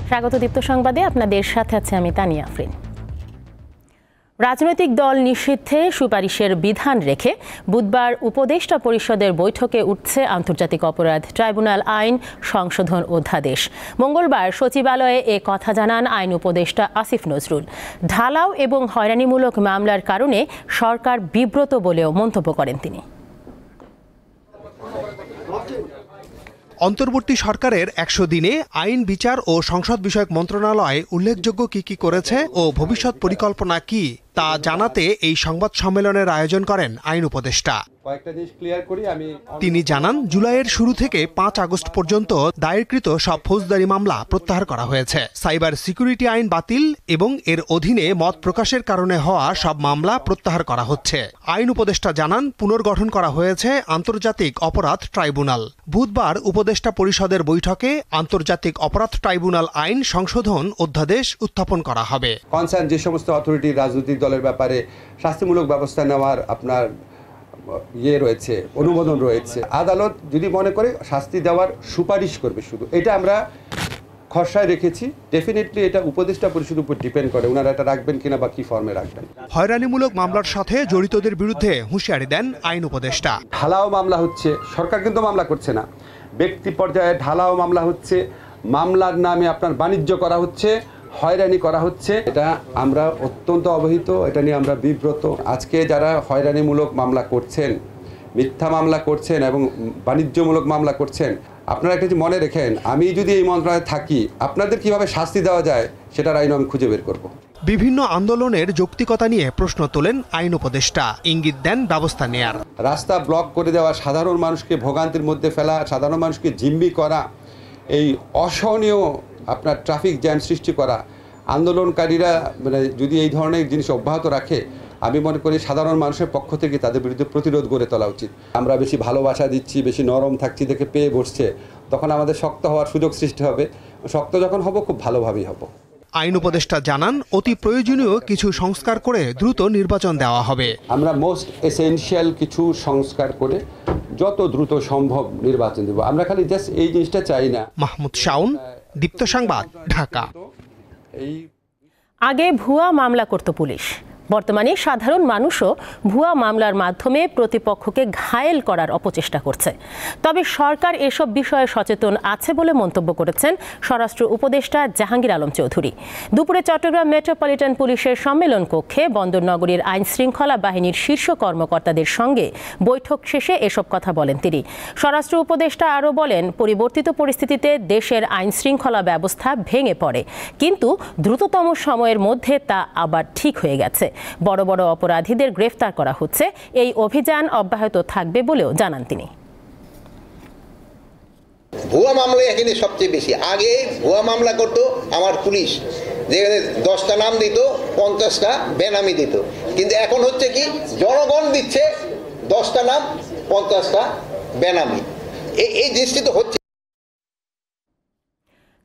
স্বাগত দীপ্ত সংবাদে, আপনাদের সাথে আছে আমি তানিয়া আফরিন। রাজনৈতিক দল নিষিদ্ধে সুপারিশের বিধান রেখে বুধবার উপদেষ্টা পরিষদের বৈঠকে উঠছে আন্তর্জাতিক অপরাধ ট্রাইব্যুনাল আইন সংশোধন অধ্যাদেশ। মঙ্গলবার সচিবালয়ে এ কথা জানান আইন উপদেষ্টা আসিফ নজরুল। ঢালাও এবং হয়রানিমূলক মামলার কারণে সরকার বিব্রত বলেও মন্তব্য করেন তিনি। অন্তর্বর্তী সরকারের ১০০ দিনে আইন, বিচার ও সংসদ বিষয়ক মন্ত্রণালয় উল্লেখযোগ্য কি করেছে ও ভবিষ্যৎ পরিকল্পনা কি তা জানাতে এই সংবাদ সম্মেলনের আয়োজন করেন আইন উপদেষ্টা। তিনি জানান, জুলাইয়ের শুরু থেকে ৫ আগস্ট পর্যন্ত দায়েরকৃত সব ফৌজদারি মামলা প্রত্যাহার করা হয়েছে। সাইবার সিকিউরিটি আইন বাতিল এবং এর অধীনে মত প্রকাশের কারণে হওয়া সব মামলা প্রত্যাহার করা হচ্ছে। আইন উপদেষ্টা জানান, পুনর্গঠন করা হয়েছে আন্তর্জাতিক অপরাধ ট্রাইব্যুনাল। বুধবার উপদেষ্টা পরিষদের বৈঠকে আন্তর্জাতিক অপরাধ ট্রাইব্যুনাল আইন সংশোধন অধ্যাদেশ উত্থাপন করা হবে। কনসার্ন যে সমস্ত অথরিটি রাজনৈতিক দলের ব্যাপারে শাস্তিমূলক ব্যবস্থা নেওয়ার আপনার রয়েছে, অনুমোদন রয়েছে, আদালত যদি মনে করে শাস্তি দেওয়ার সুপারিশ করবে, শুধু এটা আমরা খসড়ায় রেখেছি। ডেফিনেটলি এটা উপদেষ্টা পরিষদের উপর ডিপেন্ড করে, ওনারা এটা রাখবেন কিনা বা কি ফর্মে রাখবেন। হয়রানিমূলক মামলার সাথে জড়িতদের বিরুদ্ধে হুঁশিয়ারি দেন আইন উপদেষ্টা। ঢালাও মামলা হচ্ছে, সরকার কিন্তু মামলা করছে না, ব্যক্তি পর্যায়ে ঢালাও মামলা হচ্ছে, মামলার নামে আপনার বাণিজ্য করা হচ্ছে, হয়রানি করা হচ্ছে। এটা আমরা অত্যন্ত অবহিত, এটা নিয়ে আমরা বিব্রত। আজকে যারা হয়রানিমূলক মামলা করছেন, মিথ্যা মামলা করছেন এবং বাণিজ্যমূলক মামলা করছেন, আপনারা একটা মনে রেখেন, আমি যদি এই মন্ত্রণালয়ে থাকি, আপনাদের কিভাবে শাস্তি দেওয়া যায় সেটার আইন আমি খুঁজে বের করব। বিভিন্ন আন্দোলনের যৌক্তিকতা নিয়ে প্রশ্ন তোলেন আইন উপদেষ্টা, ইঙ্গিত দেন ব্যবস্থা নেয়ার। রাস্তা ব্লক করে দেওয়া, সাধারণ মানুষকে ভোগান্তির মধ্যে ফেলা, সাধারণ মানুষকে জিম্মি করা, এই অসহনীয় আপনার ট্রাফিক জ্যাম সৃষ্টি করা, আন্দোলনকারীরা মানে যদি এই ধরনের জিনিস অব্যাহত রাখে, আমি মনে করি সাধারণ মানুষের পক্ষ থেকে তাদের বিরুদ্ধে প্রতিরোধ গড়ে তোলা উচিত। আমরা বেশি ভালোবাসা দিচ্ছি, বেশি নরম থাকছি দেখে পেয়ে বসছে, তখন আমাদের শক্ত হওয়ার সুযোগ সৃষ্টি হবে। শক্ত যখন হব, খুব ভালোভাবেই হব। আইন উপদেষ্টা জানান, অতি প্রয়োজনীয় কিছু সংস্কার করে দ্রুত নির্বাচন দেওয়া হবে। আমরা মোস্ট এসেনশিয়াল কিছু সংস্কার করে যত দ্রুত সম্ভব নির্বাচন দেব। আমরা খালি জাস্ট এই জিনিসটা চাই না। মাহমুদ শাওন, দীপ্ত সংবাদ, ঢাকা। আগে ভুয়া মামলা করত পুলিশ, বর্তমানে সাধারণ মানুষও ভুয়া মামলার মাধ্যমে প্রতিপক্ষকে ঘায়েল করার অপচেষ্টা করছে। তবে সরকার এসব বিষয়ে সচেতন আছে বলে মন্তব্য করেছেন স্বরাষ্ট্র উপদেষ্টা জাহাঙ্গীর আলম চৌধুরী। দুপুরে চট্টগ্রাম মেট্রোপলিটন পুলিশের সম্মেলন কক্ষে বন্দর নগরীর আইন শৃঙ্খলা বাহিনীর শীর্ষ কর্মকর্তাদের সঙ্গে বৈঠক শেষে এসব কথা বলেন তিনি। স্বরাষ্ট্র উপদেষ্টা আরও বলেন, পরিবর্তিত পরিস্থিতিতে দেশের আইন শৃঙ্খলা ব্যবস্থা ভেঙে পড়ে, কিন্তু দ্রুততম সময়ের মধ্যে তা আবার ঠিক হয়ে গেছে। বড় বড় অপরাধীদের গ্রেফতার করা হচ্ছে, এই অভিযান অব্যাহত থাকবে বলেও জানান তিনি। ভুয়া মামলা এখানে সবচেয়ে বেশি। আগে ভুয়া মামলা করতো আমার পুলিশ, যেখানে 10টা নাম দিত, 50টা বেনামি দিত। কিন্তু এখন হচ্ছে কি, জনগণ দিচ্ছে 10টা নাম, 50টা বেনামি। এই জিনিসটি তো হচ্ছে।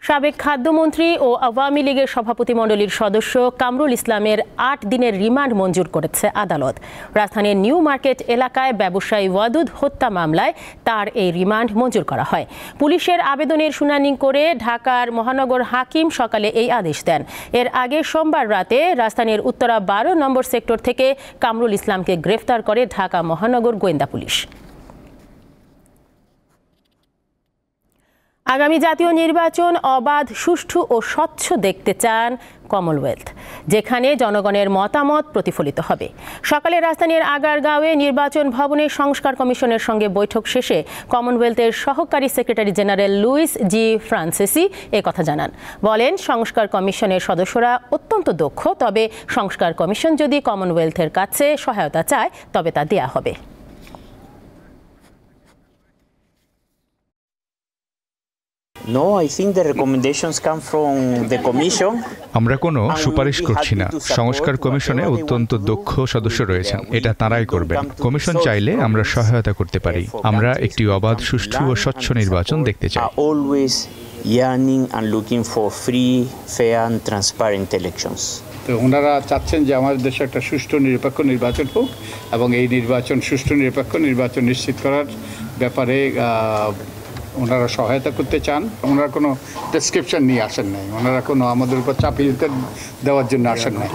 সাবেক খাদ্যমন্ত্রী ও আওয়ামী লীগের সভাপতিমণ্ডলীর সদস্য কামরুল ইসলামের 8 দিনের রিমান্ড মঞ্জুর করেছে আদালত। রাজধানীর নিউ মার্কেট এলাকায় ব্যবসায়ী ওয়াদুদ হত্যা মামলায় তার এই রিমান্ড মঞ্জুর করা হয়। পুলিশের আবেদনের শুনানি করে ঢাকার মহানগর হাকিম সকালে এই আদেশ দেন। এর আগে সোমবার রাতে রাজধানীর উত্তরা 12 নম্বর সেক্টর থেকে কামরুল ইসলামকে গ্রেফতার করে ঢাকা মহানগর গোয়েন্দা পুলিশ। আগামী জাতীয় নির্বাচন অবাধ, সুষ্ঠু ও স্বচ্ছ দেখতে চান কমনওয়েলথ, যেখানে জনগণের মতামত প্রতিফলিত হবে। সকালে রাজধানীর আগারগাঁওয়ে নির্বাচন ভবনে সংস্কার কমিশনের সঙ্গে বৈঠক শেষে কমনওয়েলথের সহকারী সেক্রেটারি জেনারেল লুইস জি ফ্রান্সিসি কথা জানান। বলেন, সংস্কার কমিশনের সদস্যরা অত্যন্ত দক্ষ, তবে সংস্কার কমিশন যদি কমনওয়েলথের কাছে সহায়তা চায় তবে তা দেয়া হবে। No, I think the recommendations come from the commission. আমরা কোনো সুপারিশ করছি না। সংস্কার কমিশনে অত্যন্ত দক্ষ সদস্য রয়েছেন, এটা তারাই করবেন। কমিশন চাইলে আমরা সহায়তা করতে পারি। আমরা একটি অবাধ, সুষ্ঠু ও স্বচ্ছ নির্বাচন দেখতে চাই। Always yearning and looking for free, fair and transparent elections. তো ওনারা চাচ্ছেন যে আমাদের দেশে একটা সুষ্ঠু নিরপেক্ষ নির্বাচন হোক এবং এই নির্বাচন সুষ্ঠু নিরপেক্ষ নির্বাচন নিশ্চিত করার ব্যাপারে ওনারা সহায়তা করতে চান। ওনারা কোনো প্রেসক্রিপশন নিয়ে আসেন নাই, ওনারা কোনো আমাদের উপর চাপিয়ে দেওয়ার জন্য আসেন নাই।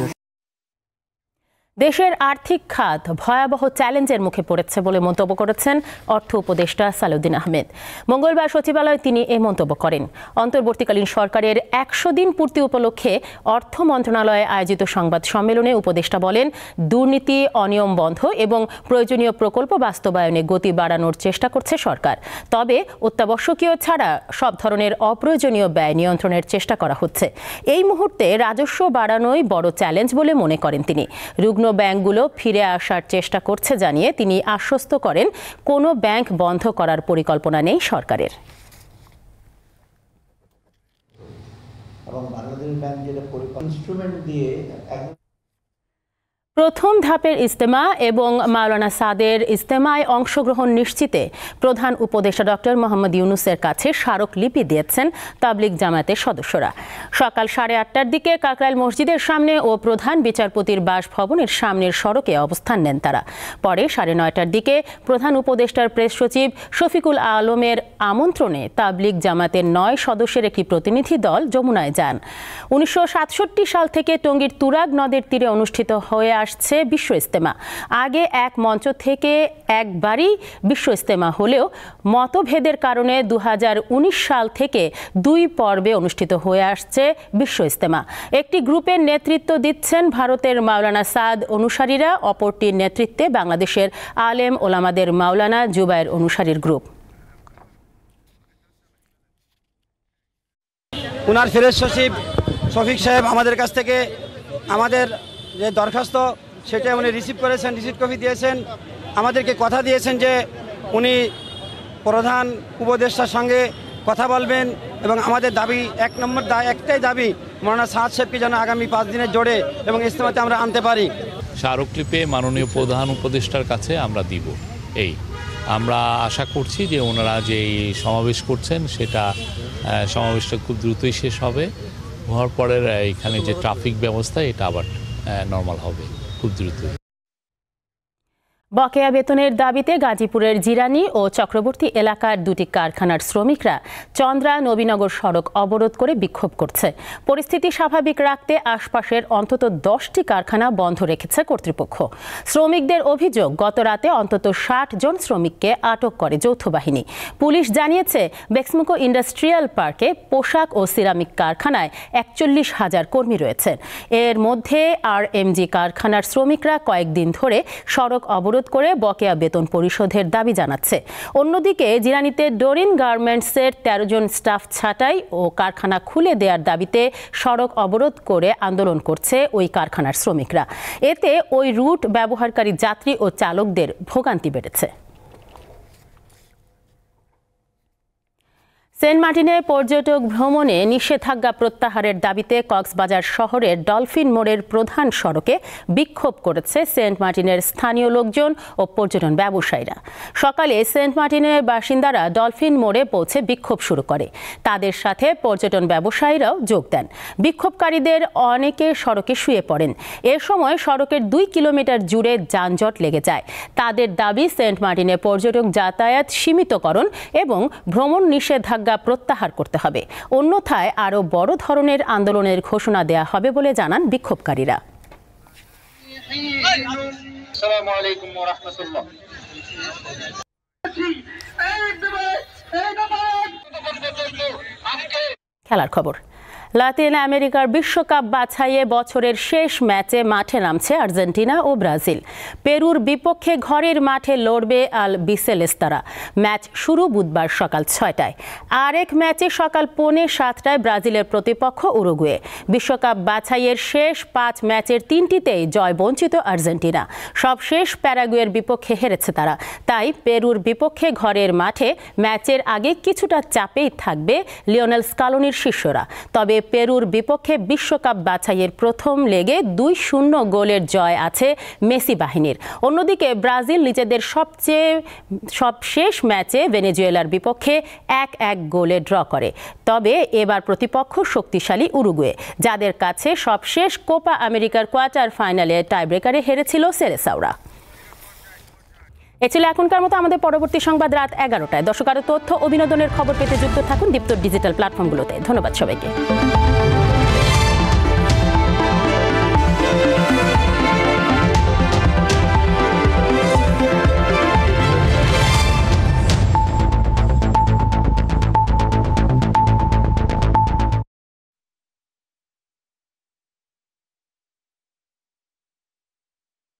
দেশের আর্থিক খাত ভয়াবহ চ্যালেঞ্জের মুখে পড়েছে বলে মন্তব্য করেছেন অর্থ উপদেষ্টা সালাউদ্দিন আহমেদ। মঙ্গলবার সচিবালয়ে তিনি এ মন্তব্য করেন। অন্তর্বর্তীকালীন সরকারের 100 দিন পূর্তি উপলক্ষে অর্থ মন্ত্রণালয়ে আয়োজিত সংবাদ সম্মেলনে উপদেষ্টা বলেন, দুর্নীতি, অনিয়ম বন্ধ এবং প্রয়োজনীয় প্রকল্প বাস্তবায়নে গতি বাড়ানোর চেষ্টা করছে সরকার। তবে অত্যাবশ্যকীয় ছাড়া সব ধরনের অপ্রয়োজনীয় ব্যয় নিয়ন্ত্রণের চেষ্টা করা হচ্ছে। এই মুহূর্তে রাজস্ব বাড়ানোই বড় চ্যালেঞ্জ বলে মনে করেন তিনি। রুগ্ন ব্যাংকগুলো ফিরে আসার চেষ্টা করছে জানিয়ে তিনি আশ্বস্ত করেন, কোনো ব্যাংক বন্ধ করার পরিকল্পনা নেই সরকারের। এবং বাংলাদেশ ব্যাংক যেটা ইনস্ট্রুমেন্ট দিয়ে প্রথম ধাপের ইজতেমা এবং মাওলানা সাদের ইজতেমায় অংশগ্রহণ নিশ্চিতে প্রধান উপদেষ্টা ডক্টর মোহাম্মদ ইউনূসের কাছে স্মারকলিপি দিয়েছেন তাবলিগ জামায়াতের সদস্যরা। সকাল 8:30টার দিকে কাকরাইল মসজিদের সামনে ও প্রধান বিচারপতির বাসভবনের সামনের সড়কে অবস্থান নেন তারা। পরে 9:30টার দিকে প্রধান উপদেষ্টার প্রেস সচিব শফিকুল আলমের আমন্ত্রণে তাবলিগ জামায়াতের 9 সদস্যের একটি প্রতিনিধি দল যমুনায় যান। 1967 সাল থেকে টঙ্গীর তুরাগ নদের তীরে অনুষ্ঠিত হয়ে আসছে বিশ্ব ইজতেমা। আগে এক মঞ্চ থেকে একবারই বিশ্ব ইজতেমা হলেও মতভেদের কারণে 2019 সাল থেকে 2 পর্বে অনুষ্ঠিত হয়ে আসছে বিশ্ব ইজতেমা। একটি গ্রুপের নেতৃত্ব দিচ্ছেন ভারতের মাওলানা সাদ অনুসারীরা, অপরটির নেতৃত্বে বাংলাদেশের আলেম ওলামাদের মাওলানা জুবায়ের অনুসারীর গ্রুপ। উনার ফেরেজ সচিব শফিক সাহেব আমাদের কাছ থেকে আমাদের যে দরখাস্ত সেটা উনি রিসিভ করেছেন, রিসিভ কপি দিয়েছেন। আমাদেরকে কথা দিয়েছেন যে উনি প্রধান উপদেষ্টার সঙ্গে কথা বলবেন এবং আমাদের দাবি একটাই দাবি, মাওলানা সাদ সাহেবকে যেন আগামী 5 দিনের জোরে এবং ইজতেমাতে আমরা আনতে পারি। স্মারকলিপি মাননীয় প্রধান উপদেষ্টার কাছে আমরা দিব। আমরা আশা করছি যে ওনারা যে সমাবেশ করছেন সেটা সমাবেশটা খুব দ্রুতই শেষ হবে। হওয়ার পরে এখানে যে ট্রাফিক ব্যবস্থা এটা আবার নর্মাল হবে খুব দ্রুত। বকেয়া বেতনের দাবিতে গাজীপুরের জিরানি ও চক্রবর্তী এলাকার 2টি কারখানার শ্রমিকরা চন্দ্রা নবীনগর সড়ক অবরোধ করে বিক্ষোভ করছে। পরিস্থিতি স্বাভাবিক রাখতে আশপাশের অন্তত 10টি কারখানা বন্ধ রেখেছে কর্তৃপক্ষ। শ্রমিকদের অভিযোগ, গত রাতে অন্তত 60 জন শ্রমিককে আটক করে যৌথ বাহিনী। পুলিশ জানিয়েছে, বেক্সমুকো ইন্ডাস্ট্রিয়াল পার্কে পোশাক ও সিরামিক কারখানায় 41,000 কর্মী রয়েছেন। এর মধ্যে RMG কারখানার শ্রমিকরা কয়েকদিন ধরে সড়ক অবরোধ করে বকেয়া বেতন পরিশোধের দাবি জানাচ্ছে। অন্যদিকে জিরানিতে ডোরিন গার্মেন্টসের 13 জন স্টাফ ছাঁটাই ও কারখানা খুলে দেওয়ার দাবিতে সড়ক অবরোধ করে আন্দোলন করছে ওই কারখানার শ্রমিকরা। এতে ওই রুট ব্যবহারকারী যাত্রী ও চালকদের ভোগান্তি বেড়েছে। সেন্ট মার্টিনে পর্যটক ভ্রমণে নিষেধাজ্ঞা প্রত্যাহারের দাবিতে কক্সবাজার শহরের ডলফিন মোড়ের প্রধান সড়কে বিক্ষোভ করেছে সেন্ট মার্টিনের স্থানীয় লোকজন ও পর্যটন ব্যবসায়ীরা। সকালে সেন্ট মার্টিনের বাসিন্দারা ডলফিন মোড়ে পৌঁছে বিক্ষোভ শুরু করে। তাদের সাথে পর্যটন ব্যবসায়ীরাও যোগ দেন। বিক্ষোভকারীদের অনেকে সড়কে শুয়ে পড়েন। এ সময় সড়কের 2 কিলোমিটার জুড়ে যানজট লেগে যায়। তাদের দাবি, সেন্ট মার্টিনে পর্যটক যাতায়াত সীমিতকরণ এবং ভ্রমণ নিষেধাজ্ঞা প্রত্যাহার করতে হবে, অন্যথায় আরো বড় ধরনের আন্দোলনের ঘোষণা দেয়া হবে বলে জানান বিক্ষোভকারীরা। খেলার খবর। লাতিন আমেরিকার বিশ্বকাপ বাছাইয়ে বছরের শেষ ম্যাচে মাঠে নামছে আর্জেন্টিনা ও ব্রাজিল। পেরুর বিপক্ষে ঘরের মাঠে লড়বে আল বিসেলেস্তারা। ম্যাচ শুরু বুধবার সকাল 6টায়। আরেক ম্যাচে সকাল 6:45 ব্রাজিলের প্রতিপক্ষ উরুগুয়ে। বিশ্বকাপ বাছাইয়ের শেষ 5 ম্যাচের 3টিতেই জয় বঞ্চিত আর্জেন্টিনা। সবশেষ প্যারাগুয়ের বিপক্ষে হেরেছে তারা। তাই পেরুর বিপক্ষে ঘরের মাঠে ম্যাচের আগে কিছুটা চাপেই থাকবে লিওনেল স্কালোনির শিষ্যরা। তবে পেরুর বিপক্ষে বিশ্বকাপ বাছাইয়ের প্রথম লেগে 2-0 গোলের জয় আছে মেসি বাহিনীর। অন্যদিকে ব্রাজিল নিজেদের সবশেষ ম্যাচে ভেনেজুয়েলার বিপক্ষে 1-1 গোলে ড্র করে। তবে এবার প্রতিপক্ষ শক্তিশালী উরুগুয়ে, যাদের কাছে সবশেষ কোপা আমেরিকার কোয়ার্টার ফাইনালে টাইব্রেকারে হেরেছিল সেলেসাওরা। এ ছিল এখনকার মতো। আমাদের পরবর্তী সংবাদ রাত 11টায়। দর্শক, আরো তথ্য ও বিনোদনের খবর পেতে যুক্ত থাকুন দীপ্ত ডিজিটাল প্ল্যাটফর্মগুলোতে। ধন্যবাদ সবাইকে।